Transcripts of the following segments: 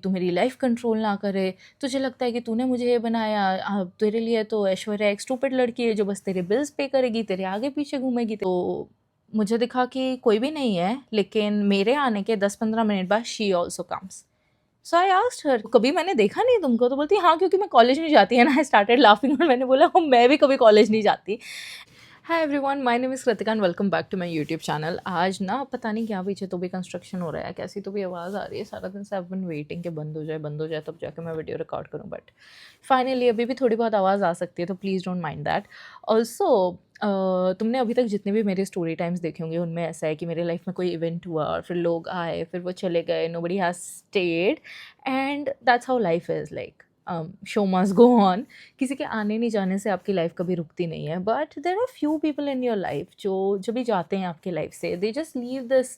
तू मेरी life control ना करे, तुझे लगता है कि तूने मुझे ये बनाया, तेरे लिए तो ऐश्वर्या एक स्टूपिड लड़की है जो बस तेरे बिल्स पे करेगी, तेरे आगे पीछे घूमेगी। तो मुझे दिखा कि कोई भी नहीं है, लेकिन मेरे आने के 10-15 मिनट बाद she also comes. So I asked हर, कभी मैंने देखा नहीं तुमको? तो बोलती हाँ, क्योंकि मैं कॉलेज नहीं जाती है ना। आई स्टार्टेड लाफिंग और मैंने बोला मैं भी कभी कॉलेज नहीं जाती। Hi everyone, my name is Kritika and welcome back to my YouTube channel. आज ना पता नहीं क्या पीछे तो भी कंस्ट्रक्शन हो रहा है, कैसी तो भी आवाज़ आ रही है। सारा दिन से आई हैव बीन वेटिंग कि बंद हो जाए तब जाके मैं वीडियो रिकॉर्ड करूँ, बट फाइनली अभी भी थोड़ी बहुत आवाज़ आ सकती है, तो please don't mind that. Also तुमने अभी तक जितने भी मेरे स्टोरी टाइम्स देखे होंगे उनमें ऐसा है कि मेरे लाइफ में कोई इवेंट हुआ और फिर लोग आए, फिर वो चले गए, nobody has stayed, and that's how life is. Like show must go on. किसी के आने नहीं जाने से आपकी लाइफ कभी रुकती नहीं है, but there are few people in your life जो जब भी जाते हैं आपकी लाइफ से, they just leave this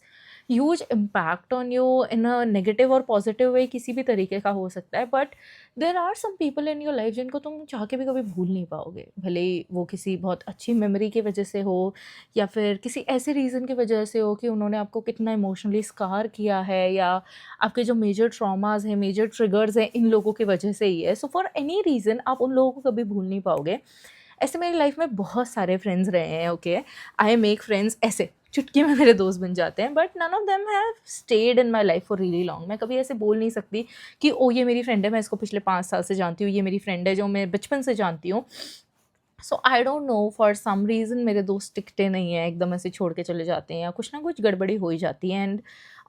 huge impact on you in a negative और पॉजिटिव वे, किसी भी तरीके का हो सकता है। But there are some people in your life जिनको तुम चाह के भी कभी भूल नहीं पाओगे, भले ही वो किसी बहुत अच्छी मेमोरी की वजह से हो या फिर किसी ऐसे रीज़न की वजह से हो कि उन्होंने आपको कितना इमोशनली स्कार किया है, या आपके जो मेजर ट्रॉमास हैं, मेजर ट्रिगर्स हैं, इन लोगों की वजह से ही है। सो फॉर एनी रीज़न आप उन लोगों को कभी भूल नहीं पाओगे। ऐसे मेरी लाइफ में बहुत सारे फ्रेंड्स रहे हैं, ओके। आई मेक फ्रेंड्स ऐसे चुटकी में मेरे दोस्त बन जाते हैं, but none of them have stayed in my life for really long. मैं कभी ऐसे बोल नहीं सकती कि ओ ये मेरी फ्रेंड है, मैं इसको पिछले 5 साल से जानती हूँ, ये मेरी फ्रेंड है जो मैं बचपन से जानती हूँ। So I don't know, for some reason मेरे दोस्त टिकते नहीं हैं, एकदम ऐसे छोड़ के चले जाते हैं या कुछ ना कुछ गड़बड़ी हो ही जाती है। एंड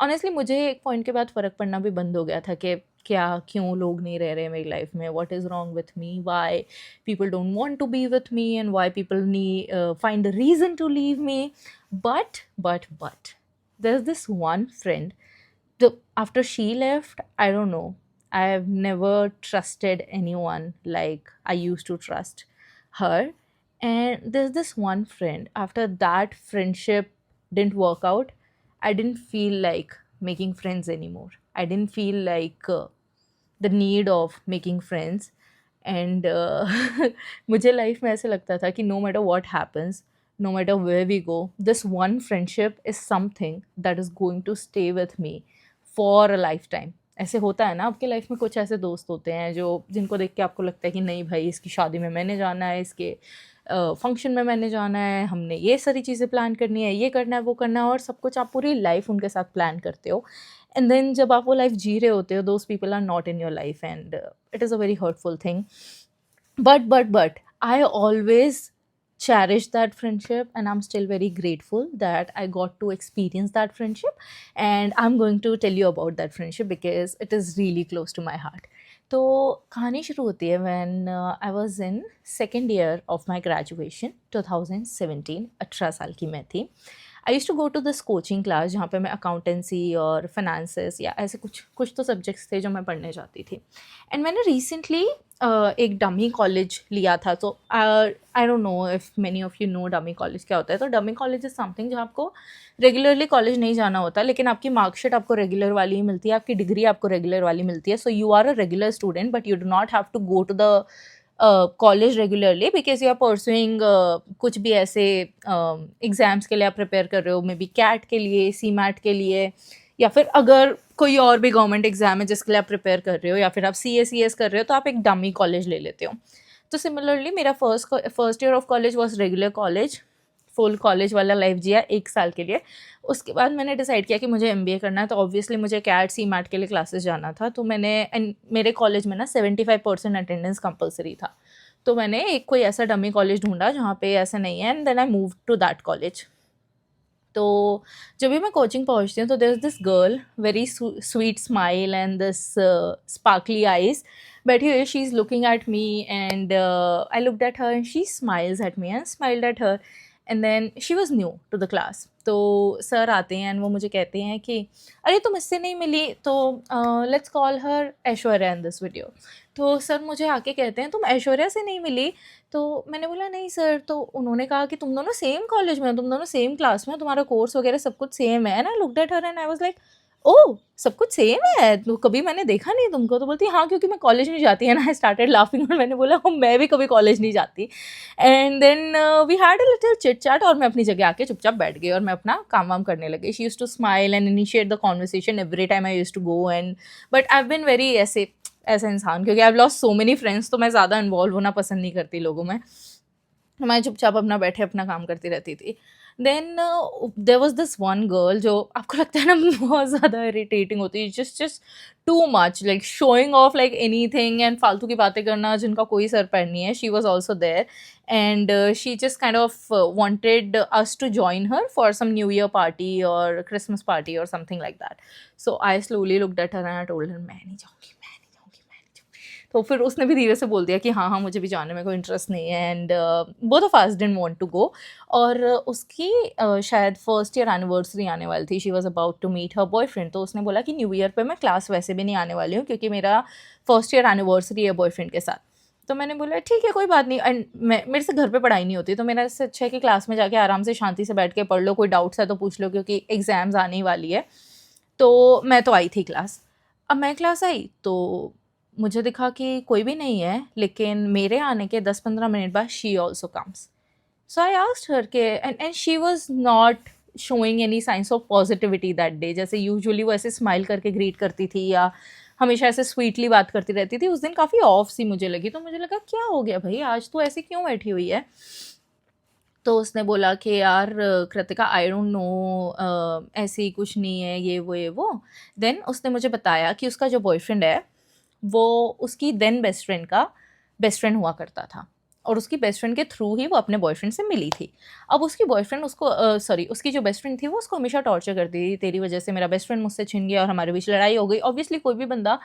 ऑनेस्टली मुझे एक पॉइंट के बाद फ़र्क पड़ना भी बंद हो गया था कि क्या क्यों लोग नहीं रह रहे मेरी लाइफ में, what is wrong with me, why people don't want to be with me, and why people need find a reason to leave me. But there is this one friend, after she left, I don't know, I have never trusted anyone like I used to trust her. And there's this one friend, after that friendship didn't work out, I didn't feel like making friends anymore. I didn't feel like the need of making friends. And मुझे life में ऐसे लगता था कि no matter what happens, no matter where we go, this one friendship is something that is going to stay with me for a life time. ऐसे होता है ना आपकी लाइफ में, कुछ ऐसे दोस्त होते हैं जो जिनको देख के आपको लगता है कि नहीं भाई, इसकी शादी में मैंने जाना है, इसके फंक्शन में मैंने जाना है, हमने ये सारी चीज़ें प्लान करनी है, ये करना है, वो करना है, और सब कुछ आप पूरी लाइफ उनके साथ प्लान करते हो। एंड देन जब आप वो लाइफ जी रहे होते हो, those people are not in your life, and it is a very hurtful thing. But I always cherish that friendship, and I'm still very grateful that I got to experience that friendship, and I'm going to tell you about that friendship because it is really close to my heart. तो कहानी शुरू होती है when I was in second year of my graduation 2017। 18 साल की मैं थी। I use to go to this coaching class जहाँ पे मैं अकाउंटेंसी और फाइनेंसेस या ऐसे कुछ कुछ तो सब्जेक्ट्स थे जो मैं पढ़ने जाती थी। एंड मैंने रिसेंटली एक डमी कॉलेज लिया था। तो आई don't know if many of you know dummy college क्या होता है। तो डमी कॉलेज इज़ समथिंग जहाँ आपको रेगुलरली कॉलेज नहीं जाना होता, लेकिन आपकी मार्कशीट आपको रेगुलर वाली ही मिलती है, आपकी डिग्री आपको रेगुलर वाली मिलती है। So you are a regular student, but you do not have to go to the college regularly because you are pursuing कुछ भी ऐसे एग्ज़ाम्स के लिए आप प्रिपेयर कर रहे हो, मे बी कैट के लिए, सी मैट के लिए, या फिर अगर कोई और भी गवर्नमेंट एग्जाम है जिसके लिए आप प्रिपेयर कर रहे हो, या फिर आप CA CS कर रहे हो, तो आप एक डमी कॉलेज ले लेते हो। तो सिमिलरली मेरा first year of college was regular college, full college वाला लाइफ जिया 1 साल के लिए। उसके बाद मैंने डिसाइड किया कि मुझे MBA करना है, तो ऑब्वियसली मुझे कैट सी मैट के लिए क्लासेस जाना था। तो मेरे कॉलेज में ना 75% अटेंडेंस कंपलसरी था। तो मैंने एक कोई ऐसा डमी कॉलेज ढूंढा जहाँ पे ऐसा नहीं है, and then I move to that college. तो जब भी मैं कोचिंग पहुँचती हूँ तो there is this girl, very sweet smile and this sparkly eyes, बैठी हुई, she is looking at me, and I looked at her and she smiles at me and smiled at her. And then she was new to the class. तो sir आते हैं and वो मुझे कहते हैं कि अरे तुम इससे नहीं मिली, तो let's call her Aishwarya in this video. तो सर मुझे आके कहते हैं तुम ऐश्वर्या से नहीं मिली? तो मैंने बोला नहीं सर। तो उन्होंने कहा कि तुम दोनों सेम कॉलेज में हो, तुम दोनों सेम क्लास में हो, तुम्हारा कोर्स वगैरह सब कुछ सेम है। And I looked at her and I was like oh! सब कुछ सेम है, तो कभी मैंने देखा नहीं तुमको, तो बोलती हाँ, क्योंकि मैं कॉलेज नहीं जाती, एंड आई स्टार्टेड लाफिंग और मैंने बोला मैं भी कभी कॉलेज नहीं जाती। And then we had a little chit chat और मैं अपनी जगह आके चुपचाप बैठ गई और मैं अपना काम वाम करने लगी। She used to smile and initiate the conversation every time I used to go, and but I have been very ऐसे ऐसा इंसान, क्योंकि I have lost so many friends, तो मैं ज़्यादा इन्वॉल्व होना पसंद नहीं करती लोगों में। मैं चुपचाप अपना बैठे अपना काम करती रहती थी। Then there was this one girl जो आपको लगता है ना बहुत ज़्यादा इरिटेटिंग होती है, just just too much, like showing off like anything and फालतू की बातें करना जिनका कोई सर पैर नहीं है। She was also there and she just kind of wanted us to join her for some new year party और क्रिसमस पार्टी और something like that. So I slowly looked at her and I told her, मैं नहीं जाऊँगी, मैं नहीं जाऊँगी, मैं नहीं जाऊँगी। तो फिर उसने भी धीरे से बोल दिया कि हाँ, हाँ, मुझे भी जाने में कोई इंटरेस्ट नहीं है, and both of us didn't want to go. और उसकी शायद फर्स्ट ईयर एनिवर्सरी आने वाली थी, she was about to meet her boyfriend, तो उसने बोला कि न्यू ईयर पे मैं क्लास वैसे भी नहीं आने वाली हूँ क्योंकि मेरा फर्स्ट ईयर एनिवर्सरी है बॉयफ्रेंड के साथ। तो मैंने बोला ठीक है, कोई बात नहीं, एंड मेरे से घर पे पढ़ाई नहीं होती, तो मेरा इससे अच्छा है कि क्लास में जाके आराम से शांति से बैठ के पढ़ लो, कोई डाउट्स है तो पूछ लो, क्योंकि एग्ज़ाम्स आने ही वाली है। तो मैं तो आई थी क्लास। अब मैं क्लास आई तो मुझे दिखा कि कोई भी नहीं है, लेकिन मेरे आने के 10-15 मिनट बाद she also comes. So I asked her के, and she was not showing any signs of positivity that day. जैसे यूजुअली वो ऐसे स्माइल करके ग्रीट करती थी या हमेशा ऐसे स्वीटली बात करती रहती थी, उस दिन काफ़ी ऑफ सी मुझे लगी। तो मुझे लगा क्या हो गया भाई, आज तो ऐसे क्यों बैठी हुई है। तो उसने बोला कि यार कृतिका, आई डोंट नो, ऐसे ही कुछ नहीं है, ये वो। देन उसने मुझे बताया कि उसका जो बॉयफ्रेंड है वो उसकी देन बेस्ट फ्रेंड का बेस्ट फ्रेंड हुआ करता था, और उसकी बेस्ट फ्रेंड के थ्रू ही वो अपने बॉयफ्रेंड से मिली थी। अब उसकी बॉयफ्रेंड उसको सॉरी उसकी जो बेस्ट फ्रेंड थी वो उसको हमेशा टॉर्चर करती थी, तेरी वजह से मेरा बेस्ट फ्रेंड मुझसे छिन गया और हमारे बीच लड़ाई हो गई। ऑब्वियसली कोई भी बंदा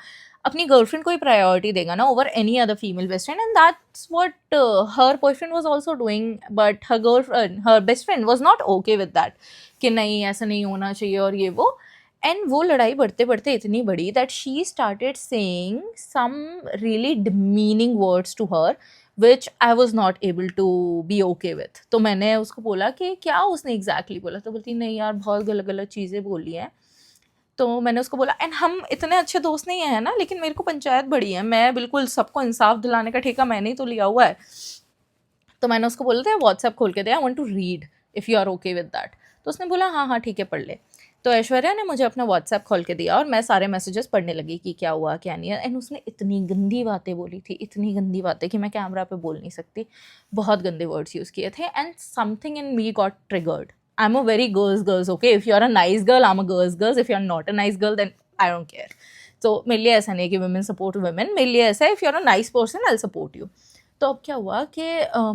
अपनी गर्लफ्रेंड को ही प्रायोरिटी देगा ना over any other female best friend, and that's what her boyfriend was also doing, but her best friend was not okay with that, कि नहीं ऐसा नहीं होना चाहिए और ये वो। एंड वो लड़ाई बढ़ते बढ़ते इतनी बड़ी that she started saying some really demeaning words to her, which I was not able to be okay with. तो मैंने उसको बोला कि क्या उसने एग्जैक्टली बोला, तो बोलती नहीं यार बहुत गलत गलत चीज़ें बोली हैं। तो मैंने उसको बोला, एंड हम इतने अच्छे दोस्त नहीं हैं ना, लेकिन मेरे को पंचायत बड़ी है, मैं बिल्कुल सबको इंसाफ दिलाने का ठेका मैंने ही तो लिया हुआ है। तो मैंने उसको बोला था व्हाट्सएप खोल के दे, I want to read if you are okay with that. तो उसने बोला हाँ हाँ ठीक है पढ़ ले। तो ऐश्वर्या ने मुझे अपना व्हाट्सएप खोल के दिया और मैं सारे मैसेजेस पढ़ने लगी कि क्या हुआ क्या नहीं है। एंड उसने इतनी गंदी बातें बोली थी, इतनी गंदी बातें कि मैं कैमरा पे बोल नहीं सकती। बहुत गंदे वर्ड्स यूज़ किए थे, and something in me got triggered. I am a very girls okay, if you are a nice girl I am a girls, if you are not a nice girl then I don't care. तो मेरे लिए ऐसा नहीं कि women support women, मेरे लिए ऐसा है if you are a nice person I will support you. तो अब क्या हुआ कि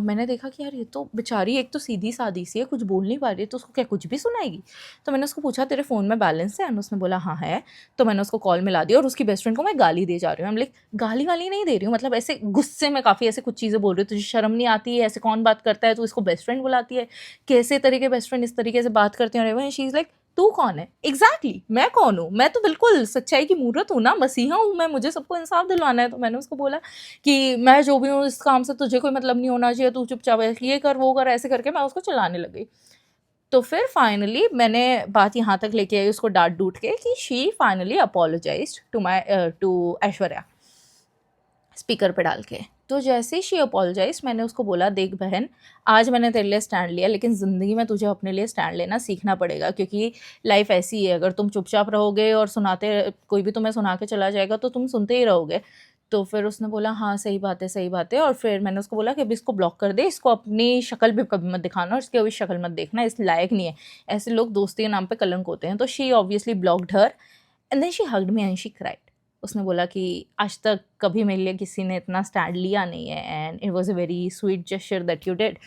मैंने देखा कि यार ये तो बेचारी एक तो सीधी-सादी सी है, कुछ बोल नहीं पा रही है, तो उसको क्या कुछ भी सुनाएगी? तो मैंने उसको पूछा तेरे फ़ोन में बैलेंस है? एंड उसने बोला हाँ है। तो मैंने उसको कॉल मिला दी और उसकी बेस्ट फ्रेंड को मैं गाली दिए जा रही हूँ। आई एम लाइक गाली-वाली नहीं दे रही हूँ, मतलब ऐसे गुस्से में काफ़ी ऐसे कुछ चीज़ें बोल रही हूँ, तुझे शर्म नहीं आती है? ऐसे कौन बात करता है? तू इसको बेस्ट फ्रेंड बुलाती है? कैसे तेरे के बेस्ट फ्रेंड इस तरीके से बात करते हैं? और शी इज़ लाइक तू कौन है? एग्ज़ैक्टली मैं कौन हूँ? मैं तो बिल्कुल सच्चाई की मूरत हूँ ना, मसीहा हूँ मैं, मुझे सबको इंसाफ दिलवाना है। तो मैंने उसको बोला कि मैं जो भी हूँ इस काम से तुझे कोई मतलब नहीं होना चाहिए, तू चुपचाप ये कर वो कर, ऐसे करके मैं उसको चिल्लाने लगी। तो फिर फाइनली मैंने बात यहाँ तक लेके आई उसको डांट डूट के कि she finally apologized to Aishwarya, speaker पे डाल के। तो जैसे ही शी अपोलोजाइज, मैंने उसको बोला देख बहन, आज मैंने तेरे लिए स्टैंड लिया, लेकिन ज़िंदगी में तुझे अपने लिए स्टैंड लेना सीखना पड़ेगा, क्योंकि लाइफ ऐसी है, अगर तुम चुपचाप रहोगे और सुनाते कोई भी तुम्हें सुना के चला जाएगा तो तुम सुनते ही रहोगे। तो फिर उसने बोला हाँ सही बात है सही बात है। और फिर मैंने उसको बोला कि अभी इसको ब्लॉक कर दे, इसको अपनी शक्ल भी कभी मत दिखाना और इसकी अभी शक्ल मत देखना, इस लायक नहीं है, ऐसे लोग दोस्ती के नाम पे कलंक होते हैं। तो she obviously blocked her and then she hugged me and she cried. उसने बोला कि आज तक कभी मेरे लिए किसी ने इतना स्टैंड लिया नहीं है, and it was a very sweet gesture that you did.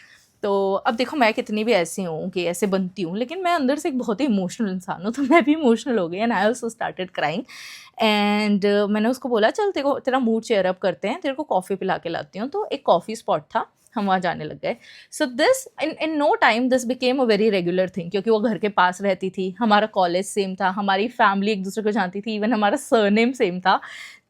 तो अब देखो मैं कितनी भी ऐसी हूँ कि ऐसे बनती हूँ, लेकिन मैं अंदर से एक बहुत ही इमोशनल इंसान हूँ, तो मैं भी इमोशनल हो गई and I also started crying. And मैंने उसको बोला चल तेरा मूड चेयर अप करते हैं, तेरे को कॉफ़ी पिला के लाती हूँ। तो एक कॉफ़ी स्पॉट था, हम वहाँ जाने लग गए। So this in no time this became a very regular thing, क्योंकि वो घर के पास रहती थी, हमारा कॉलेज सेम था, हमारी फैमिली एक दूसरे को जानती थी, इवन हमारा सरनेम सेम था।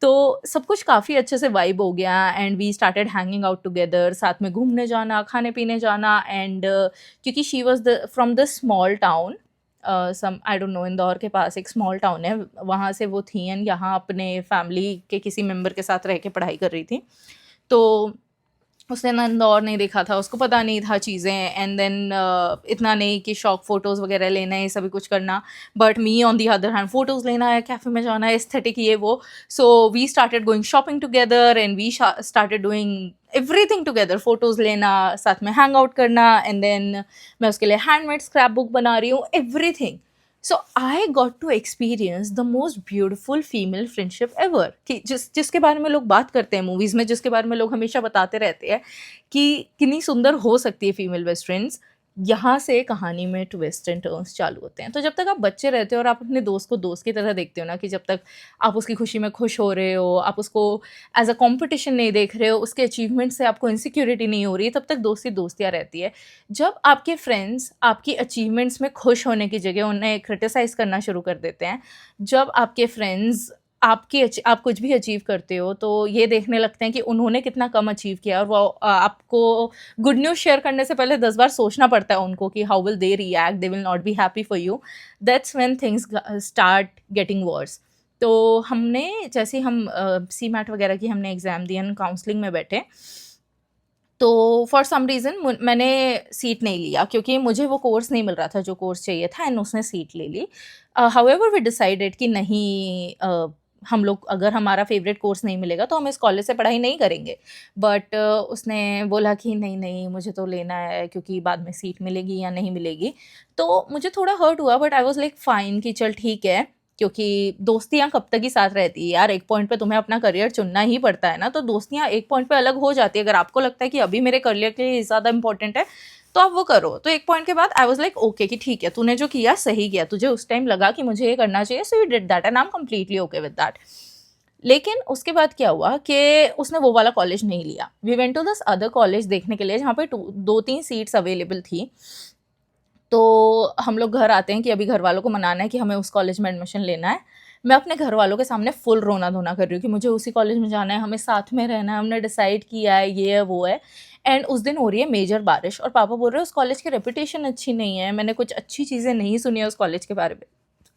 तो सब कुछ काफ़ी अच्छे से वाइब हो गया and we started hanging out together, साथ में घूमने जाना, खाने पीने जाना। एंड क्योंकि she was the from the small town some I don't know, Indore के पास एक स्मॉल टाउन है, वहाँ से वो थी एंड यहाँ अपने फैमिली के किसी मेंबर के साथ रह के पढ़ाई कर रही थी। तो उसने ना इंदौर नहीं देखा था, उसको पता नहीं था चीज़ें, एंड देन इतना नहीं कि शौक फ़ोटोज़ वगैरह लेना है, ये सभी कुछ करना, but me on the other hand photos लेना है, कैफ़े में जाना है, एस्थेटिक ये वो। So we started going shopping together and we started doing everything together, photos लेना, साथ में हैंग आउट करना, एंड देन मैं उसके लिए हैंडमेड स्क्रैप बुक बना रही हूँ, everything. So I got to experience the most beautiful female friendship ever, कि जिसके बारे में लोग बात करते हैं मूवीज़ में, जिसके बारे में लोग हमेशा बताते रहते हैं कि कितनी सुंदर हो सकती है फीमेल बेस्ट फ्रेंड्स, यहाँ से कहानी में ट्विस्ट एंड टर्न्स चालू होते हैं। तो जब तक आप बच्चे रहते हो और आप अपने दोस्त को दोस्त की तरह देखते हो ना, कि जब तक आप उसकी खुशी में खुश हो रहे हो, आप उसको एज अ कॉम्पिटिशन नहीं देख रहे हो, उसके अचीवमेंट से आपको इनसिक्योरिटी नहीं हो रही है, तब तक दोस्ती दोस्तियाँ रहती है। जब आपके फ्रेंड्स आपकी अचीवमेंट्स में खुश होने की जगह उन्हें क्रिटिसाइज़ करना शुरू कर देते हैं, जब आपके फ्रेंड्स आप कुछ भी अचीव करते हो तो ये देखने लगते हैं कि उन्होंने कितना कम अचीव किया, और वो आपको गुड न्यूज़ शेयर करने से पहले 10 बार सोचना पड़ता है उनको कि how will they react, they will not be happy for you, that's when things start getting worse. तो हमने जैसे हम सी मैट वगैरह की हमने एग्ज़ाम दिया, काउंसलिंग में बैठे, तो फॉर सम रीज़न मैंने सीट नहीं लिया, क्योंकि मुझे वो कोर्स नहीं मिल रहा था जो कोर्स चाहिए था, एंड उसने सीट ले ली। हाउएवर वी डिसाइडेड कि नहीं, हम लोग अगर हमारा फेवरेट कोर्स नहीं मिलेगा तो हम इस कॉलेज से पढ़ाई नहीं करेंगे, बट उसने बोला कि नहीं नहीं मुझे तो लेना है, क्योंकि बाद में सीट मिलेगी या नहीं मिलेगी। तो मुझे थोड़ा हर्ट हुआ, but I was like fine कि चल ठीक है, क्योंकि दोस्तियाँ कब तक ही साथ रहती है यार, एक पॉइंट पे तुम्हें अपना करियर चुनना ही पड़ता है ना, तो दोस्तियाँ एक पॉइंट पे अलग हो जाती है। अगर आपको लगता है कि अभी मेरे करियर के लिए ज़्यादा इंपॉर्टेंट है तो आप वो करो। तो एक पॉइंट के बाद आई वाज लाइक ओके कि ठीक है, तूने जो किया सही किया, तुझे उस टाइम लगा कि मुझे ये करना चाहिए, so you did that and I am completely okay with that. लेकिन उसके बाद क्या हुआ कि उसने वो वाला कॉलेज नहीं लिया। We went to this other college देखने के लिए, जहाँ पे 2-3 सीट्स अवेलेबल थी। तो हम लोग घर आते हैं कि अभी घर वालों को मनाना है कि हमें उस कॉलेज में एडमिशन लेना है। मैं अपने घर वालों के सामने फुल रोना-धोना कर रही हूँ कि मुझे उसी कॉलेज में जाना है, हमें साथ में रहना है, हमने डिसाइड किया है, ये है, वो है। एंड उस दिन हो रही है मेजर बारिश, और पापा बोल रहे हैं उस कॉलेज की रेपुटेशन अच्छी नहीं है, मैंने कुछ अच्छी चीज़ें नहीं सुनी है उस कॉलेज के बारे में।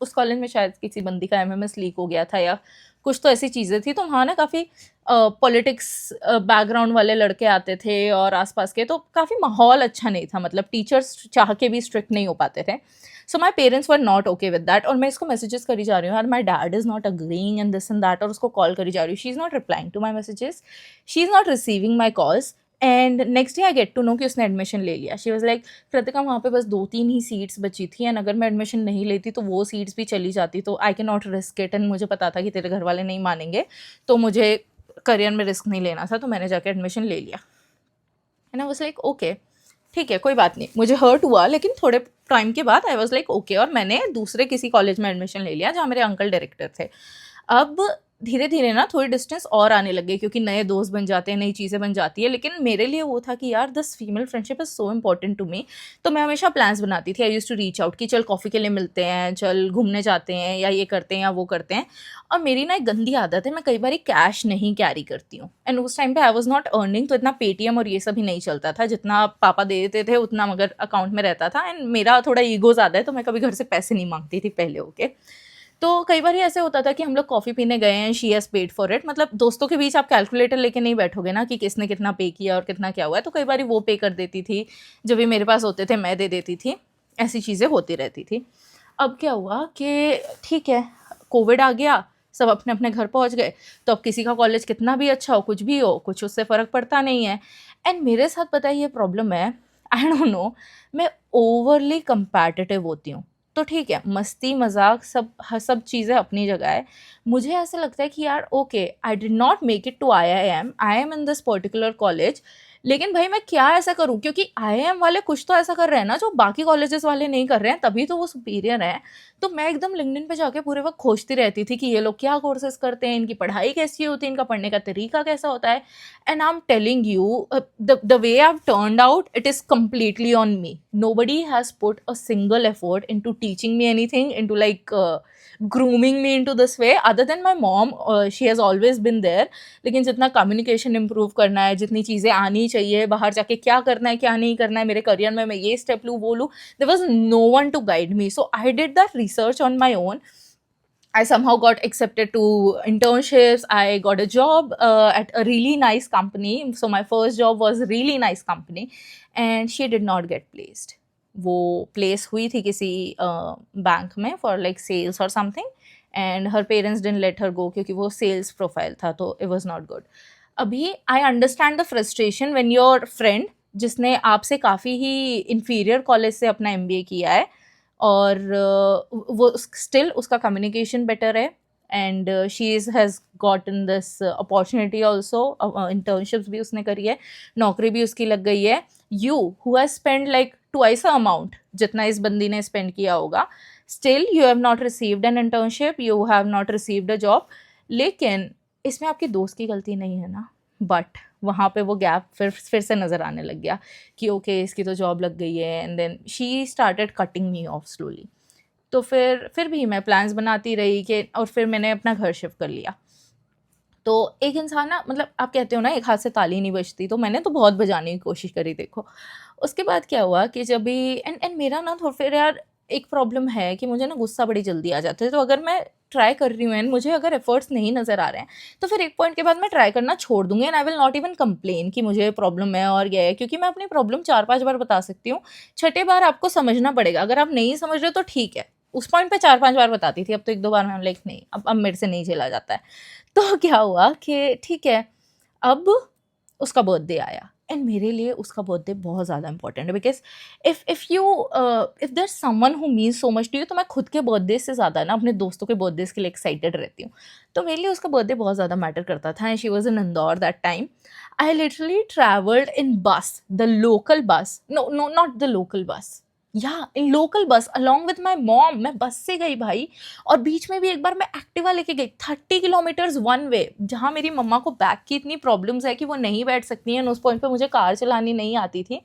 उस कॉलेज में शायद किसी बंदी का एमएमएस लीक हो गया था या कुछ तो ऐसी चीज़ें थी, तो वहाँ ना काफ़ी पॉलिटिक्स बैकग्राउंड वाले लड़के आते थे और आसपास के, तो काफ़ी माहौल अच्छा नहीं था, मतलब टीचर्स चाह के भी स्ट्रिक्ट नहीं हो पाते थे। So my parents were not okay with that, और मैं इसको मैसेजेस करी जा रही हूँ यार, my dad is not agreeing and this and that, और उसको कॉल करी जा रही हूँ, she is not replying to my messages, she is not receiving my calls. And next day I get to know कि उसने एडमिशन ले लिया। शी वाज लाइक कृतिका वहाँ पे बस 2-3 ही सीट्स बची थी, एंड अगर मैं एडमिशन नहीं लेती तो वो सीट्स भी चली जाती, तो I can not risk it, and मुझे पता था कि तेरे घर वाले नहीं मानेंगे, तो मुझे करियर में रिस्क नहीं लेना था, तो मैंने जाकर एडमिशन ले लिया। And I was like okay, ठीक है कोई बात नहीं, मुझे हर्ट हुआ, लेकिन थोड़े टाइम के बाद आई वाज लाइक ओके, और मैंने दूसरे किसी कॉलेज में एडमिशन ले लिया जहाँ मेरे अंकल डायरेक्टर थे। अब धीरे धीरे ना थोड़ी डिस्टेंस और आने लगे, क्योंकि नए दोस्त बन जाते हैं, नई चीज़ें बन जाती है, लेकिन मेरे लिए वो था कि यार this female friendship is so important to me. तो मैं हमेशा प्लान्स बनाती थी, I use to reach out कि चल कॉफ़ी के लिए मिलते हैं, चल घूमने जाते हैं, या ये करते हैं या वो करते हैं। और मेरी ना एक गंदी आदत है, मैं कई बार कैश नहीं कैरी करती हूँ, एंड उस टाइम पे आई वाज नॉट अर्निंग, तो इतना पेटीएम और ये सब ही नहीं चलता था, जितना पापा दे देते थे उतना मगर अकाउंट में रहता था। एंड मेरा थोड़ा ईगो ज़्यादा है, तो मैं कभी घर से पैसे नहीं मांगती थी पहले, ओके। तो कई बार ऐसे होता था कि हम लोग कॉफ़ी पीने गए हैं, she has paid for it, मतलब दोस्तों के बीच आप कैलकुलेटर लेके नहीं बैठोगे ना कि किसने कितना पे किया और कितना क्या हुआ है, तो कई बार वो पे कर देती थी, जब भी मेरे पास होते थे मैं दे देती थी, ऐसी चीज़ें होती रहती थी। अब क्या हुआ कि ठीक है, कोविड आ गया, सब अपने अपने घर पहुंच गए, तो अब किसी का कॉलेज कितना भी अच्छा हो, कुछ भी हो, कुछ उससे फ़र्क पड़ता नहीं है। एंड मेरे साथ पता है ये प्रॉब्लम है, आई डोंट नो, मैं ओवरली कंपैटिटिव होती हूँ। तो ठीक है, मस्ती मजाक सब चीज़ें अपनी जगह है। मुझे ऐसा लगता है कि यार okay, I did not make it to I am in this particular college, लेकिन भाई मैं क्या ऐसा करूँ, क्योंकि IIM वाले कुछ तो ऐसा कर रहे हैं ना जो बाकी कॉलेजेस वाले नहीं कर रहे हैं, तभी तो वो सुपीरियर हैं। तो मैं एकदम लिंक्डइन पे जाके पूरे वक्त खोजती रहती थी कि ये लोग क्या कोर्सेज करते हैं, इनकी पढ़ाई कैसी होती है, इनका पढ़ने का तरीका कैसा होता है। And I am telling you, the way I have turned out, it is completely on me. Nobody has put a single effort into teaching me anything, into like grooming me into this way, other than my mom. She has always been there, लेकिन जितना communication improve करना है, जितनी चीज़ें आनी चाहिए, बाहर जाके क्या करना है क्या नहीं करना है, मेरे करियर में मैं ये स्टेप लूँ वो लूँ. There was no one to guide me, so I did that research on my own. I somehow got accepted to internships. I got a job at a really nice company. So my first job was a really nice company, and she did not get placed. वो place हुई थी किसी bank में for like sales or something, and her parents didn't let her go क्योंकि वो sales profile था, तो it was not good. अभी I understand the frustration when your friend जिसने आपसे काफ़ी ही inferior college से अपना MBA किया है और वो स्टिल उसका कम्युनिकेशन बेटर है, and she has gotten this opportunity also. Internships भी उसने करी है, नौकरी भी उसकी लग गई है. You who has spend like twice a amount जितना इस बंदी ने स्पेंड किया होगा, still you have not received an internship, you have not received a job. लेकिन इसमें आपकी दोस्त की गलती नहीं है ना. बट वहाँ पे वो गैप फिर से नज़र आने लग गया कि ओके इसकी तो जॉब लग गई है, and then she started cutting me off slowly. तो फिर भी मैं प्लान्स बनाती रही कि, और फिर मैंने अपना घर शिफ्ट कर लिया. तो एक इंसान ना, मतलब आप कहते हो ना एक हाथ से ताली नहीं बजती, तो मैंने तो बहुत बजाने की कोशिश करी. देखो उसके बाद क्या हुआ कि जब भी एंड मेरा ना थोड़ा फिर यार एक प्रॉब्लम है कि मुझे ना गुस्सा बड़ी जल्दी आ जाता है. तो अगर मैं ट्राई कर रही हूँ एंड मुझे अगर एफर्ट्स नहीं नज़र आ रहे हैं, तो फिर एक पॉइंट के बाद मैं ट्राई करना छोड़ दूंगी, and I will not even complain कि मुझे प्रॉब्लम है और ये है, क्योंकि मैं अपनी प्रॉब्लम 4-5 बार बता सकती हूँ. छठे बार आपको समझना पड़ेगा. अगर आप नहीं समझ रहे हो तो ठीक है. उस पॉइंट पे 4-5 बार बताती थी, अब तो 1-2 बार मैं लाइक नहीं, अब मेरे से नहीं झेला जाता है. तो क्या हुआ कि ठीक है, अब उसका बर्थडे आया, एंड मेरे लिए उसका बर्थडे बहुत ज़्यादा इंपॉर्टेंट है. Because if there someone who means so much to you, तो मैं खुद के बर्थडे से ज़्यादा ना अपने दोस्तों के बर्थडे के लिए एक्साइटेड रहती हूँ. तो मेरे लिए उसका बर्थडे बहुत ज़्यादा मैटर करता था, and she was in Indore that time. I literally travelled in bus, the local bus, no no not the local bus, या in local bus along with my mom. मैं बस से गई भाई, और बीच में भी एक बार मैं एक्टिवा लेके गई 30 किलोमीटर्स वन वे, जहाँ मेरी मम्मा को बैक की इतनी प्रॉब्लम्स है कि वो नहीं बैठ सकती हैं. उस पॉइंट पे मुझे कार चलानी नहीं आती थी.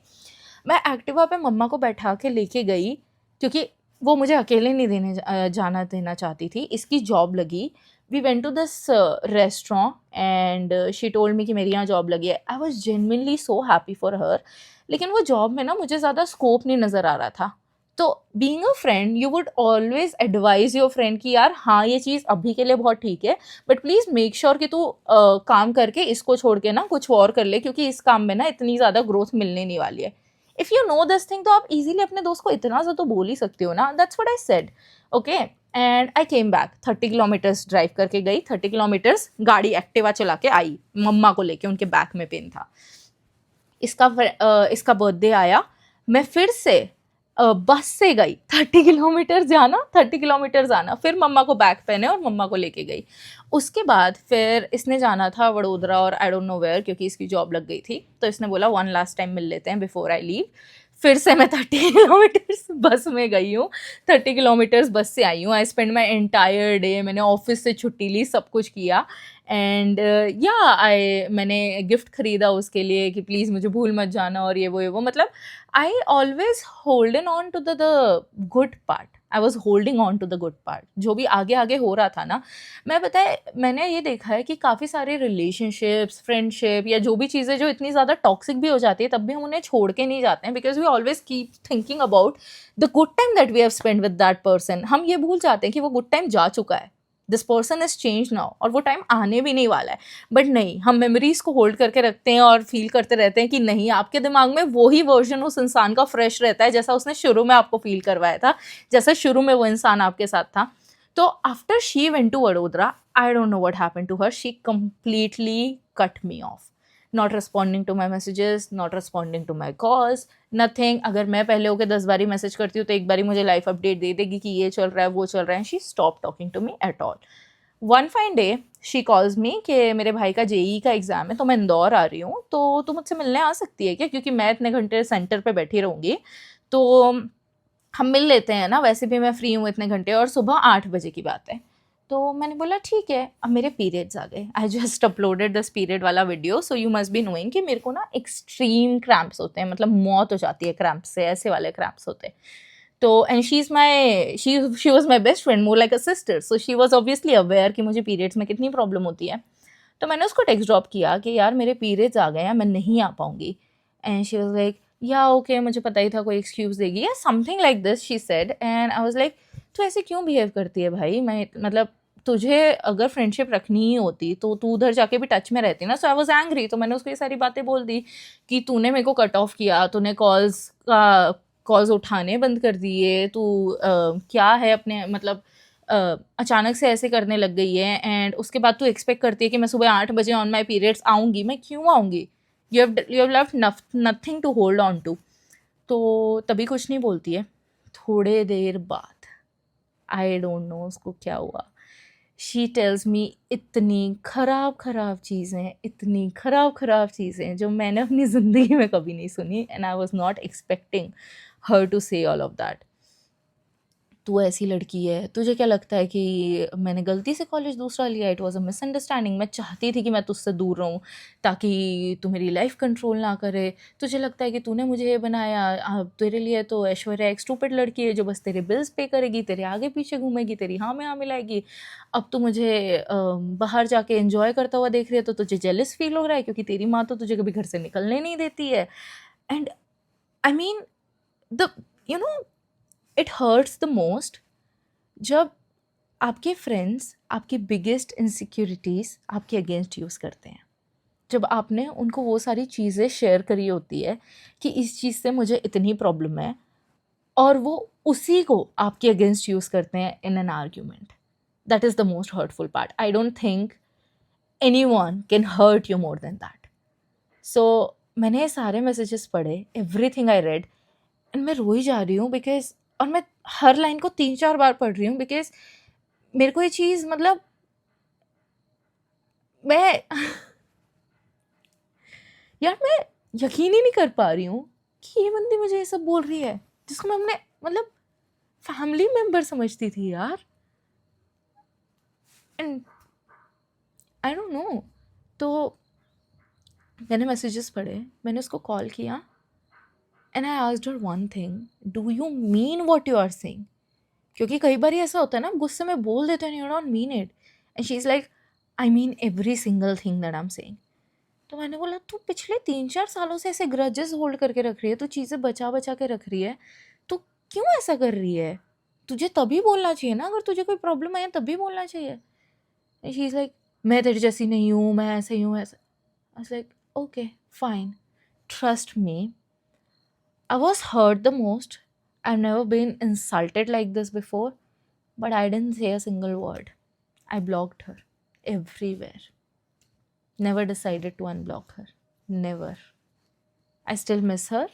मैं एक्टिवा पे मम्मा को बैठा के लेके गई, क्योंकि वो मुझे अकेले नहीं जाना देना चाहती थी. इसकी जॉब लगी. We went to this restaurant and she told me कि मेरी यहाँ जॉब लगी है. I was genuinely so happy for her. लेकिन वो जॉब में ना मुझे ज़्यादा स्कोप नहीं नज़र आ रहा था. तो being a friend you would always advise your friend कि यार हाँ ये चीज़ अभी के लिए बहुत ठीक है, बट प्लीज़ मेक श्योर कि तू काम करके इसको छोड़ के ना कुछ और कर ले, क्योंकि इस काम में ना इतनी ज़्यादा ग्रोथ मिलने नहीं वाली है. If you know this thing, तो आप इजीली अपने दोस्त को इतना सा तो बोल ही सकते हो ना. That's what I said. Okay, and I came back. 30 kilometres drive करके गई, 30 किलोमीटर्स गाड़ी एक्टिवा चला के आई मम्मा को लेके, उनके बैक में पेन था. इसका बर्थडे आया, मैं फिर से बस से गई. 30 किलोमीटर जाना, 30 किलोमीटर आना, फिर मम्मा को बैग पहने और मम्मा को लेके गई. उसके बाद फिर इसने जाना था वडोदरा और आई डोंट नो वेयर, क्योंकि इसकी जॉब लग गई थी. तो इसने बोला वन लास्ट टाइम मिल लेते हैं बिफोर आई लीव. फिर से मैं 30 किलोमीटर्स बस में गई हूँ, 30 किलोमीटर्स बस से आई हूँ. I spend my entire day, मैंने ऑफिस से छुट्टी ली, सब कुछ किया. एंड मैंने गिफ्ट खरीदा उसके लिए कि प्लीज़ मुझे भूल मत जाना, और ये वो मतलब I always holding on to the good part. I was holding on to the good part. जो भी आगे आगे हो रहा था ना, मैंने ये देखा है कि काफ़ी सारे रिलेशनशिप्स, फ्रेंडशिप या जो भी चीज़ें जो इतनी ज़्यादा टॉक्सिक भी हो जाती है, तब भी हम उन्हें छोड़ के नहीं जाते हैं, because we always keep thinking about the good time that we have spend with that person. हम ये भूल जाते हैं कि वो गुड टाइम जा चुका है, this person is change now, और वो टाइम आने भी नहीं वाला है. बट नहीं, हम मेमोरीज को होल्ड करके रखते हैं और फील करते रहते हैं कि नहीं, आपके दिमाग में वही वर्जन उस इंसान का फ्रेश रहता है जैसा उसने शुरू में आपको फील करवाया था, जैसा शुरू में वो इंसान आपके साथ था. तो after she went to Vadodara, I don't know what happened to her, she completely cut me off. Not responding to my messages, not responding to my calls, nothing. अगर मैं पहले होकर 10 बारी मैसेज करती हूँ तो एक बारी मुझे लाइफ अपडेट दे देगी कि ये चल रहा है वो चल रहा है. She stop talking to me at all. One fine day she calls me कि मेरे भाई का जेई का एग्ज़ाम है, तो मैं इंदौर आ रही हूँ, तो तू मुझसे मिलने आ सकती है क्या, क्योंकि मैं इतने घंटे सेंटर पे बैठी रहूँगी, तो हम मिल लेते हैं ना, वैसे भी मैं फ्री हूँ इतने घंटे, और सुबह 8 बजे की बात है. तो मैंने बोला ठीक है. अब मेरे पीरियड्स आ गए. I just uploaded this period वाला video, so you must be knowing कि मेरे को ना एक्सट्रीम क्रैम्प्स होते हैं, मतलब मौत हो जाती है क्रैम्प्स से, ऐसे वाले क्रैम्प्स होते हैं. तो and she was my best friend, more like a sister, so she was obviously aware कि मुझे पीरियड्स में कितनी प्रॉब्लम होती है. तो मैंने उसको टेक्स्ट ड्रॉप किया कि यार मेरे पीरियड्स आ गए हैं, मैं नहीं आ पाऊँगी। एंड शी वाज़ लाइक या ओके, मुझे पता ही था कोई एक्सक्यूज़ देगी या something like this she said. And I was like तू ऐसे क्यों बिहेव करती है भाई? मैं मतलब तुझे अगर फ्रेंडशिप रखनी ही होती तो तू उधर जाके भी टच में रहती ना। सो आई वाज़ एंग्री। तो मैंने उसको ये सारी बातें बोल दी कि तूने मेरे को कट ऑफ किया, तूने कॉल्स उठाने बंद कर दिए, तू क्या है अपने मतलब अचानक से ऐसे करने लग गई है। एंड उसके बाद तू एक्सपेक्ट करती है कि मैं सुबह 8 बजे ऑन माई पीरियड्स आऊँगी। मैं क्यों आऊँगी? You have left nothing to hold on to. तो तभी कुछ नहीं बोलती है। थोड़े देर बाद आई डोंट नो उसको क्या हुआ, शी टेल्स मी इतनी ख़राब चीज़ें, इतनी ख़राब चीज़ें जो मैंने अपनी ज़िंदगी में कभी नहीं सुनी। And I was not expecting her to say all of that. तू ऐसी लड़की है, तुझे क्या लगता है कि मैंने गलती से कॉलेज दूसरा लिया? It was a misunderstanding. मैं चाहती थी कि मैं तुझसे दूर रहूँ ताकि तू मेरी लाइफ कंट्रोल ना करे। तुझे लगता है कि तूने मुझे ये बनाया, तेरे लिए तो ऐश्वर्या एक स्टूपिड लड़की है जो बस तेरे बिल्स पे करेगी, तेरे आगे पीछे घूमेगी, तेरी हाँ में हाँ मिलाएगी। अब तू मुझे बाहर जाके एंजॉय करता हुआ देख रही है तो तुझे जेलस फील हो रहा है क्योंकि तेरी माँ तो तुझे कभी घर से निकलने नहीं देती है। And I mean the you know it hurts the most जब आपके फ्रेंड्स आपकी बिगेस्ट इनसिक्योरिटीज़ आपके अगेंस्ट यूज़ करते हैं। जब आपने उनको वो सारी चीज़ें शेयर करी होती है कि इस चीज़ से मुझे इतनी प्रॉब्लम है, और वो उसी को आपके अगेंस्ट यूज़ करते हैं in an argument. That is the most hurtful part. I don't think anyone can hurt you more than that. So मैंने ये सारे मैसेजेस पढ़े, एवरीथिंग आई रेड, एंड मैं रोई जा रही हूँ बिकॉज़, और मैं हर लाइन को 3-4 बार पढ़ रही हूँ बिकॉज़ मेरे को ये चीज़ मतलब मैं यार मैं यकीन ही नहीं कर पा रही हूँ कि ये बंदी मुझे ये सब बोल रही है जिसको मैं अपने मतलब फैमिली मेंबर समझती थी यार। And I don't know. तो मैंने मैसेजेस पढ़े, मैंने उसको कॉल किया and I asked her one thing, do you mean what you are saying? क्योंकि कई बार ऐसा होता है ना, गुस्से में बोल देते हैं, you don't mean it. And she is like I mean every single thing that I am saying. तो मैंने बोला तू पिछले 3-4 सालों से ऐसे ग्रजेस होल्ड करके रख रही है, तू चीज़ें बचा बचा के रख रही है, तो क्यों ऐसा कर रही है? तुझे तभी बोलना चाहिए ना, अगर तुझे कोई प्रॉब्लम है तभी बोलना चाहिए। शी इज़ लाइक मैं तेरी जैसी नहीं हूँ, मैं ऐसे ही हूँ ऐसा। I was like okay fine, trust me, I was hurt the most. I never been insulted like this before, but I didn't say a single word. I blocked her everywhere. Never decided to unblock her. Never. I still miss her.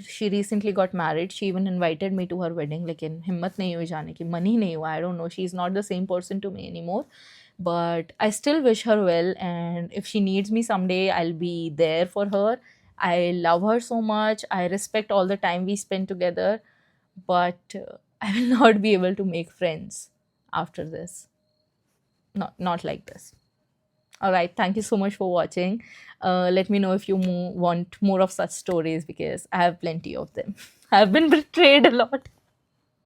She recently got married. She even invited me to her wedding. लेकिन हिम्मत नहीं हुई जाने की, मन ही नहीं हुआ. I don't know. She's not the same person to me anymore. But I still wish her well. And if she needs me someday, I'll be there for her. I love her so much. I respect all the time we spend together. But I will not be able to make friends after this. Not like this. All right, thank you so much for watching. Let me know if you want more of such stories because I have plenty of them. I've been betrayed a lot.